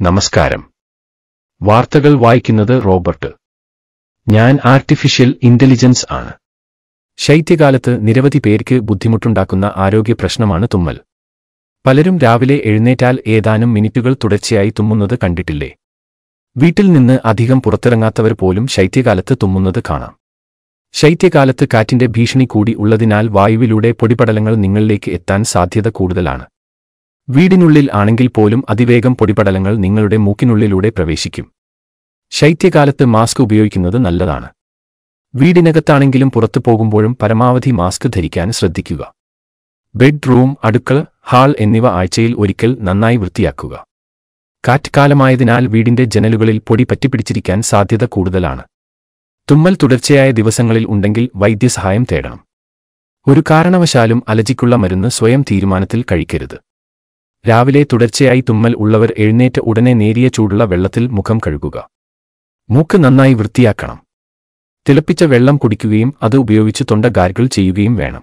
നമസ്കാരം. വാർത്തകൾ വായിക്കുന്നത് റോബർട്ട്. ഞാൻ ആർട്ടിഫിഷ്യൽ ഇന്റലിജൻസ് ആണ്. ശൈത്യകാലത്ത് നിരവധി പേർക്ക് ബുദ്ധിമുട്ടുണ്ടാക്കുന്ന ആരോഗ്യ പ്രശ്നമാണ് തുമ്മൽ. പലരും രാവിലെ എഴുന്നേറ്റാൽ ഏതാനും മിനിറ്റുകൾ തുടർച്ചയായി തുമ്മുന്നത് കണ്ടിട്ടില്ലേ? വീട്ടിൽ നിന്ന് അധികം പുറത്തിറങ്ങാത്തവർ പോലും ശൈത്യകാലത്ത് തുമ്മുന്നത് കാണാം. ശൈത്യകാലത്ത് കാറ്റിന്റെ ഭീഷണി കൂടി ഉള്ളതിനാൽ വായുവിലൂടെ പൊടിപടലങ്ങൾ നിങ്ങളിലേക്ക് എത്താൻ സാധ്യത കൂടുതലാണ്. വീടിനുള്ളിൽ ആണെങ്കിൽ പോലും അതിവേഗം പൊടിപടലങ്ങൾ നിങ്ങളുടെ മൂക്കിനുള്ളിലൂടെ പ്രവേശിക്കും. ശൈത്യകാലത്ത് മാസ്ക് ഉപയോഗിക്കുന്നത് നല്ലതാണ്. വീടിനകത്താണെങ്കിലും പുറത്തു പോകുമ്പോഴും പരമാവധി മാസ്ക് ധരിക്കാൻ ശ്രദ്ധിക്കുക. ബെഡ്റൂം, അടുക്കള, ഹാൾ എന്നിവ ആഴ്ചയിൽ ഒരിക്കൽ നന്നായി വൃത്തിയാക്കുക. കാറ്റുകാലമായതിനാൽ വീടിന്റെ ജനലുകളിൽ പൊടി പറ്റിപ്പിടിച്ചിരിക്കാൻ സാധ്യത കൂടുതലാണ്. തുമ്മൽ തുടർച്ചയായ ദിവസങ്ങളിൽ ഉണ്ടെങ്കിൽ വൈദ്യസഹായം തേടണം. ഒരു കാരണവശാലും അലർജിക്കുള്ള മരുന്ന് സ്വയം തീരുമാനത്തിൽ കഴിക്കരുത്. രാവിലെ തുടർച്ചയായി തുമ്മൽ ഉള്ളവർ എഴുന്നേറ്റ ഉടനെ നേരിയ ചൂടുള്ള വെള്ളത്തിൽ മുഖം കഴുകുക. മൂക്ക് നന്നായി വൃത്തിയാക്കണം. തിളപ്പിച്ച വെള്ളം കുടിക്കുകയും അത് ഉപയോഗിച്ച് തൊണ്ട ഗാർഗിൾ ചെയ്യുകയും വേണം.